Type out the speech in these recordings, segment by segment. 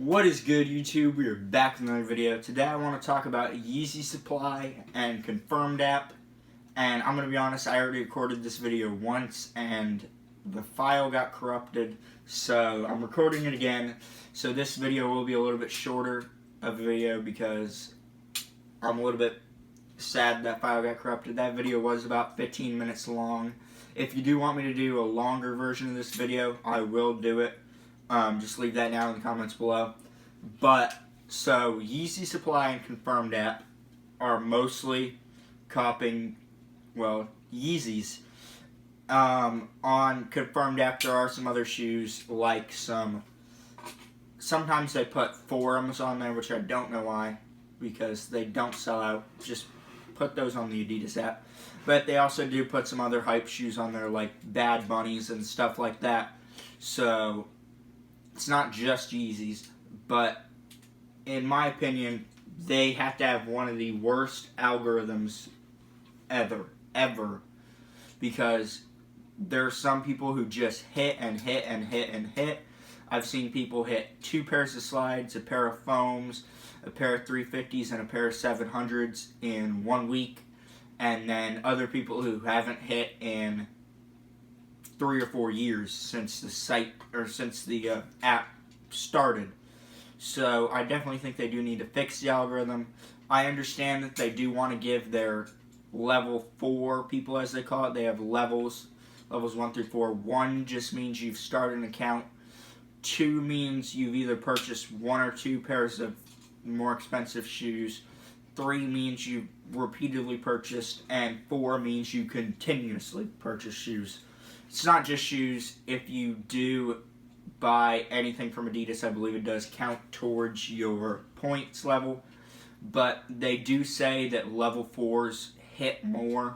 What is good, YouTube? We are back with another video. Today I want to talk about YeezySupply and Confirmed app. And I'm going to be honest, I already recorded this video once and the file got corrupted. So I'm recording it again. So this video will be a little bit shorter of a video because I'm a little bit sad that file got corrupted. That video was about 15 minutes long. If you do want me to do a longer version of this video, I will do it. Just leave that down in the comments below. But, so, YeezySupply and Confirmed app are mostly copying, well, Yeezys. On Confirmed app, there are some other shoes, like sometimes they put forums on there, which I don't know why, because they don't sell out. Just put those on the Adidas app. But they also do put some other hype shoes on there, like Bad Bunnies and stuff like that. So, it's not just Yeezys, but in my opinion, they have to have one of the worst algorithms ever, because there are some people who just hit and hit and hit and hit. I've seen people hit 2 pairs of slides, a pair of foams, a pair of 350s, and a pair of 700s in 1 week, and then other people who haven't hit in 3 or 4 years since the site or since the app started. So I definitely think they do need to fix the algorithm. I understand that they do want to give their level 4 people, as they call it. They have levels 1 through 4. 1 just means you've started an account. 2 means you've either purchased 1 or 2 pairs of more expensive shoes. 3 means you've repeatedly purchased, and 4 means you continuously purchase shoes. It's not just shoes. If you do buy anything from Adidas, I believe it does count towards your points level. But they do say that level 4s hit more.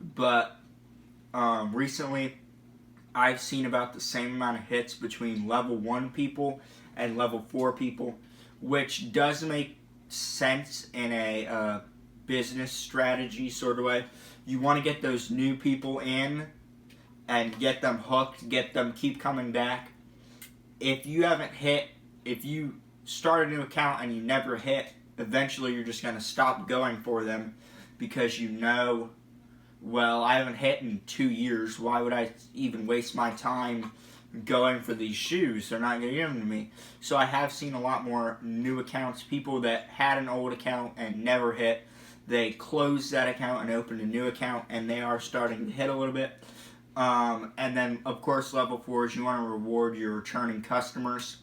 But recently, I've seen about the same amount of hits between level 1 people and level 4 people, which does make sense in a business strategy sort of way. You want to get those new people in and get them hooked, get them keep coming back. If you haven't hit, if you start a new account and you never hit, eventually you're just going to stop going for them because you know, well, I haven't hit in 2 years. Why would I even waste my time going for these shoes? They're not going to give them to me. So I have seen a lot more new accounts, people that had an old account and never hit. They closed that account and opened a new account, and they are starting to hit a little bit. And then, of course, level 4s, you want to reward your returning customers.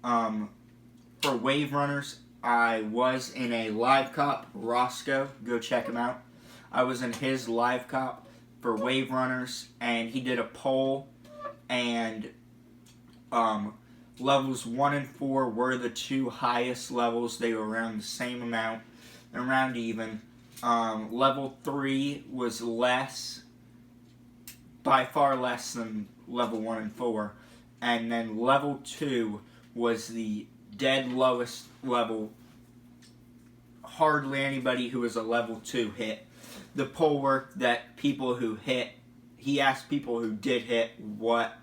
For Wave Runners, I was in a live cop, Roscoe, go check him out. I was in his live cop for Wave Runners, and he did a poll, and levels 1 and 4 were the 2 highest levels. They were around the same amount, around even. Level 3 was less, by far less than level 1 and 4. And then level 2 was the dead lowest level. Hardly anybody who was a level 2 hit. The poll worked that people who hit, he asked people who did hit what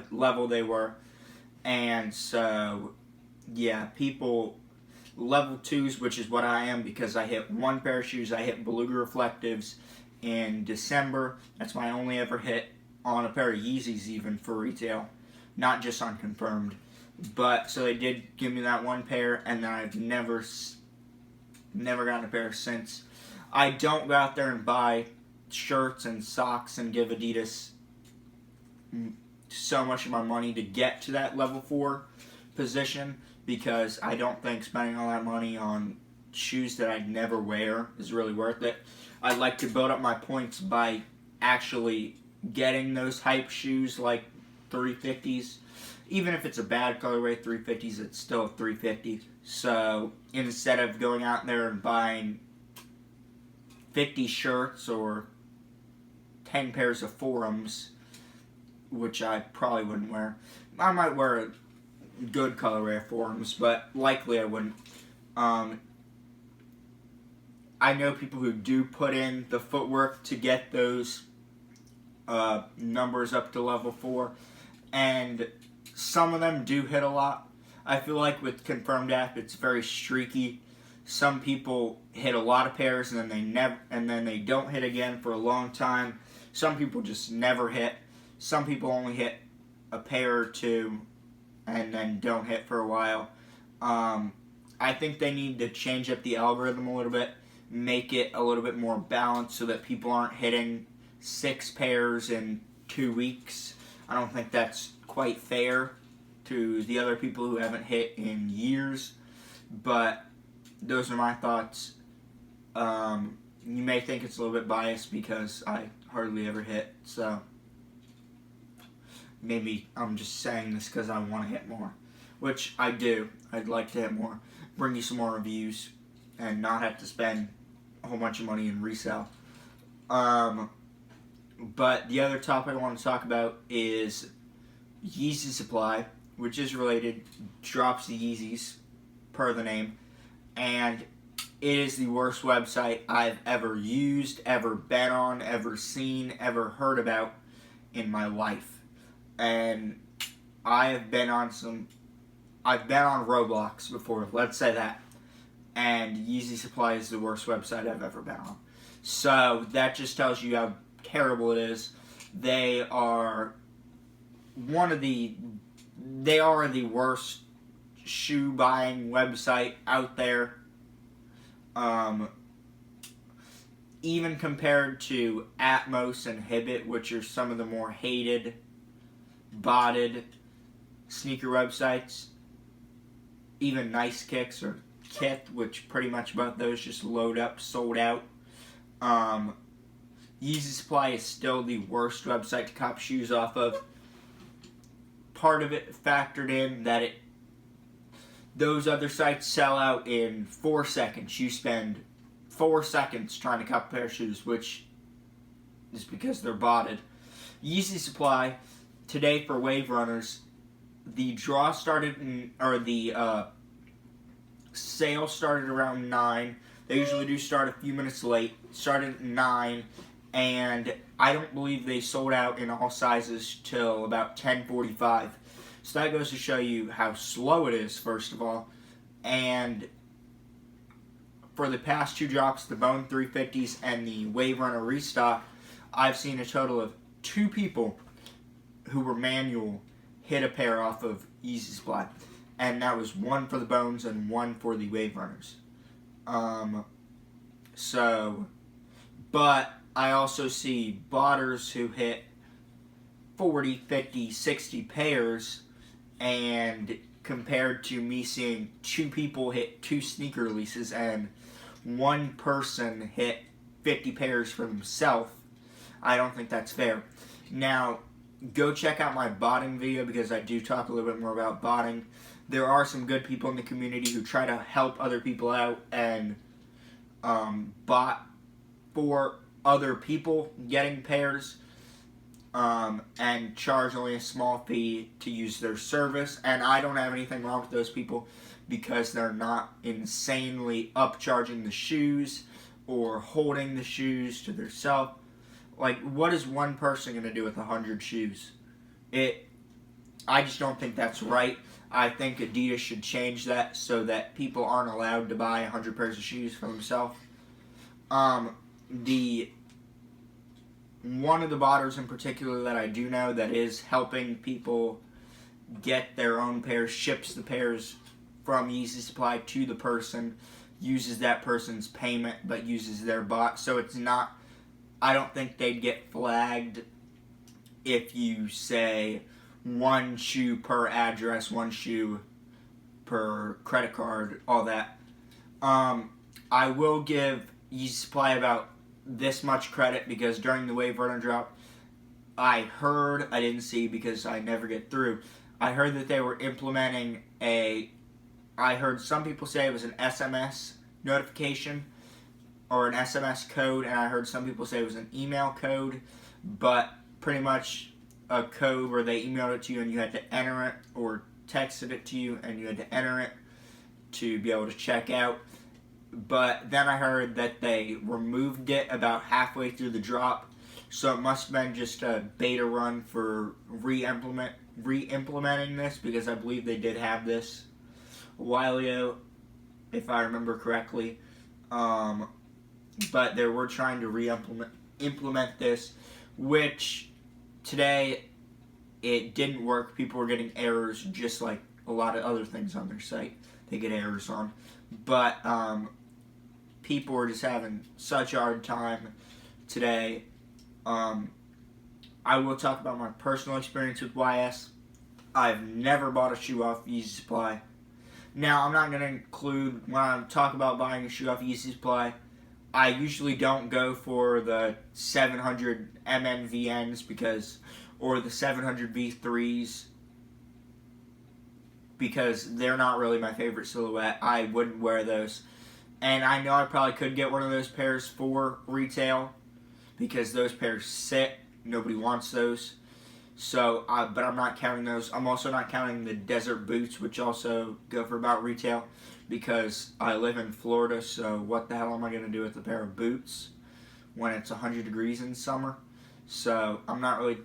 level they were. And so, yeah, people, level 2s, which is what I am because I hit 1 pair of shoes. I hit Beluga Reflectives in December. That's my only ever hit on a pair of Yeezys, even for retail, not just on Confirmed. But so they did give me that 1 pair, and then I've never gotten a pair since. I don't go out there and buy shirts and socks and give Adidas so much of my money to get to that level 4 position, because I don't think spending all that money on shoes that I'd never wear is really worth it. I'd like to build up my points by actually getting those hype shoes like 350s. Even if it's a bad colorway 350s, it's still a 350. So instead of going out there and buying 50 shirts or 10 pairs of forums, which I probably wouldn't wear. I might wear a good colorway of forums, but likely I wouldn't. I know people who do put in the footwork to get those numbers up to level 4, and some of them do hit a lot. I feel like with Confirmed app, it's very streaky. Some people hit a lot of pairs and then they don't hit again for a long time. Some people just never hit. Some people only hit a pair or two and then don't hit for a while. I think they need to change up the algorithm a little bit, make it a little bit more balanced so that people aren't hitting 6 pairs in 2 weeks. I don't think that's quite fair to the other people who haven't hit in years, but those are my thoughts. You may think it's a little bit biased because I hardly ever hit, so maybe I'm just saying this because I want to hit more, which I do. I'd like to hit more, bring you some more reviews, and not have to spend a whole bunch of money in resale. But the other topic I want to talk about is YeezySupply, which is related, drops the Yeezys, per the name, and it is the worst website I've ever used, ever been on, ever seen, ever heard about in my life. And I've been on Roblox before, let's say that, and YeezySupply is the worst website I've ever been on. So that just tells you how terrible it is. They are the worst shoe buying website out there. Even compared to Atmos and Hibbit, which are some of the more hated, botted sneaker websites. Even Nice Kicks or Kith, which pretty much both those just load up, sold out. YeezySupply is still the worst website to cop shoes off of. Part of it factored in that those other sites sell out in 4 seconds. You spend 4 seconds trying to cop a pair of shoes, which is because they're botted. YeezySupply, today for Wave Runners, the draw started the sale started around 9. They usually do start a few minutes late. Started at 9, and I don't believe they sold out in all sizes till about 10:45. So that goes to show you how slow it is, first of all. And for the past 2 drops, the Bone 350s and the Wave Runner restock, I've seen a total of 2 people who were manual hit a pair off of YeezySupply. And that was 1 for the Bones and 1 for the Wave Runners. But I also see botters who hit 40, 50, 60 pairs, and compared to me seeing 2 people hit 2 sneaker releases and 1 person hit 50 pairs for himself, I don't think that's fair. Now, go check out my botting video because I do talk a little bit more about botting. There are some good people in the community who try to help other people out and bot for other people getting pairs and charge only a small fee to use their service. And I don't have anything wrong with those people because they're not insanely upcharging the shoes or holding the shoes to themselves. Like, what is one person going to do with 100 shoes? I just don't think that's right. I think Adidas should change that so that people aren't allowed to buy 100 pairs of shoes for themselves. One of the botters in particular that I do know that is helping people get their own pairs, ships the pairs from YeezySupply to the person, uses that person's payment, but uses their bot. So it's not, I don't think they'd get flagged if you say 1 shoe per address, 1 shoe per credit card, all that. I will give YeezySupply about this much credit because during the Wave Runner drop, I didn't see because I never get through, I heard that they were implementing I heard some people say it was an SMS notification or an SMS code, and I heard some people say it was an email code, but pretty much a code where they emailed it to you and you had to enter it, or texted it to you and you had to enter it to be able to check out. But then I heard that they removed it about halfway through the drop, so it must have been just a beta run for re-implementing this, because I believe they did have this a while ago, if I remember correctly. But they were trying to implement this, which today it didn't work. People were getting errors just like a lot of other things on their site they get errors on. But people were just having such a hard time today. I will talk about my personal experience with YS. I've never bought a shoe off YeezySupply. Now, I'm not going to include, when I talk about buying a shoe off YeezySupply, I usually don't go for the 700 MNVNs or the 700 V3s, because they're not really my favorite silhouette. I wouldn't wear those. And I know I probably could get one of those pairs for retail, because those pairs sit. Nobody wants those. So, but I'm not counting those. I'm also not counting the desert boots, which also go for about retail, because I live in Florida, so what the hell am I going to do with a pair of boots when it's 100 degrees in summer? So, I'm not really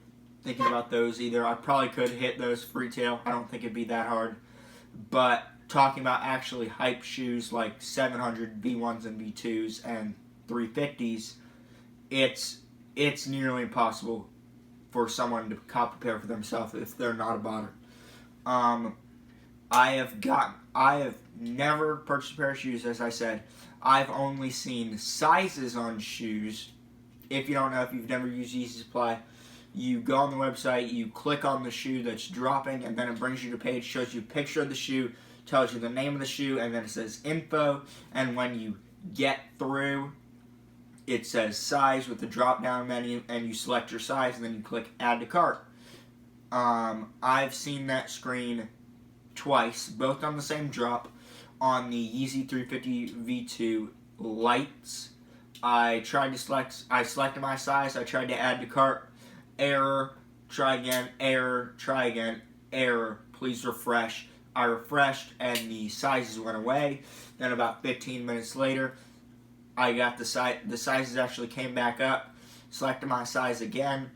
thinking about those either. I probably could hit those for retail. I don't think it'd be that hard. But talking about actually hype shoes like 700 V1s and V2s and 350s, it's nearly impossible for someone to cop a pair for themselves if they're not a botter. I have never purchased a pair of shoes, as I said. I've only seen sizes on shoes. If you don't know, if you've never used YeezySupply, you go on the website, you click on the shoe that's dropping, and then it brings you to a page, shows you a picture of the shoe, tells you the name of the shoe, and then it says info, and when you get through, it says size with the drop-down menu, and you select your size, and then you click add to cart. I've seen that screen twice, both on the same drop, on the Yeezy 350 V2 lights. I selected my size, I tried to add to cart, error, try again, error, try again, error, please refresh. I refreshed, and the sizes went away. Then about 15 minutes later, I got the sizes actually came back up, selected my size again,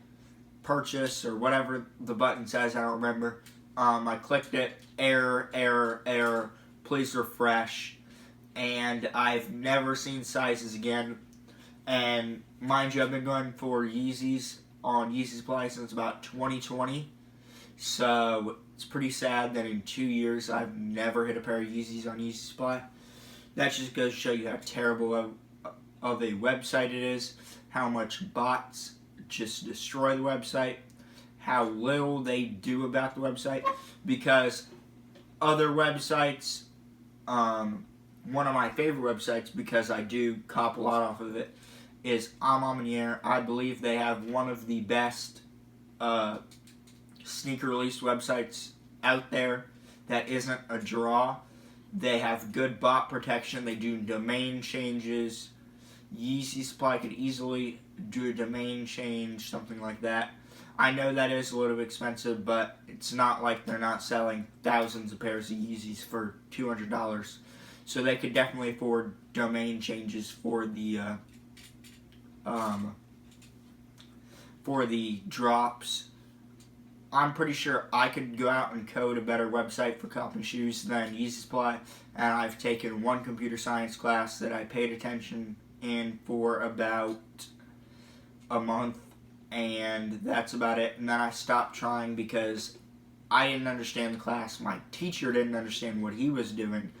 purchase, or whatever the button says, I don't remember. I clicked it, error, error, error, please refresh, and I've never seen sizes again. And mind you, I've been going for Yeezys on YeezySupply since about 2020, so it's pretty sad that in 2 years I've never hit a pair of Yeezys on YeezySupply. That just goes to show you how terrible of a website it is, how much bots just destroy the website, how little they do about the website, because other websites, one of my favorite websites, because I do cop a lot off of it, is Amamaniere. I believe they have one of the best sneaker release websites out there that isn't a draw. They have good bot protection. They do domain changes. YeezySupply could easily do a domain change, something like that. I know that is a little bit expensive, but it's not like they're not selling thousands of pairs of Yeezys for $200. So they could definitely afford domain changes for the drops. I'm pretty sure I could go out and code a better website for copping shoes than YeezySupply, and I've taken one computer science class that I paid attention in for about a month, and that's about it. And then I stopped trying because I didn't understand the class. My teacher didn't understand what he was doing,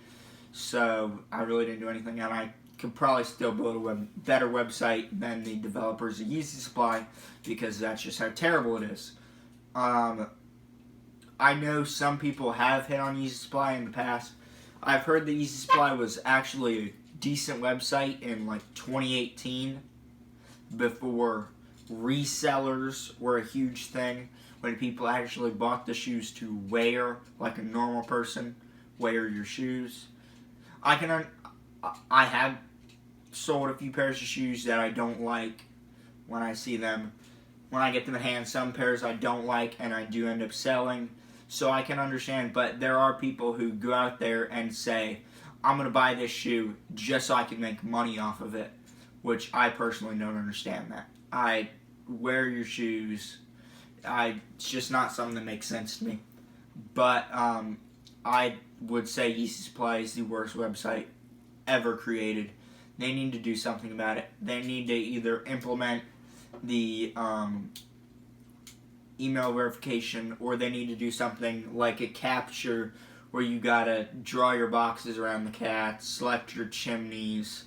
so I really didn't do anything, and I could probably still build a better website than the developers of YeezySupply, because that's just how terrible it is. I know some people have hit on YeezySupply in the past. I've heard that YeezySupply was actually a decent website in like 2018, before resellers were a huge thing, when people actually bought the shoes to wear, like a normal person, wear your shoes. I have sold a few pairs of shoes that I don't like when I see them. When I get them in hand, some pairs I don't like and I do end up selling. So I can understand, but there are people who go out there and say, I'm going to buy this shoe just so I can make money off of it, which I personally don't understand that. I wear your shoes. It's just not something that makes sense to me. But I would say YeezySupply is the worst website ever created. They need to do something about it. They need to either implement the email verification, or they need to do something like a capture where you gotta draw your boxes around the cat, select your chimneys,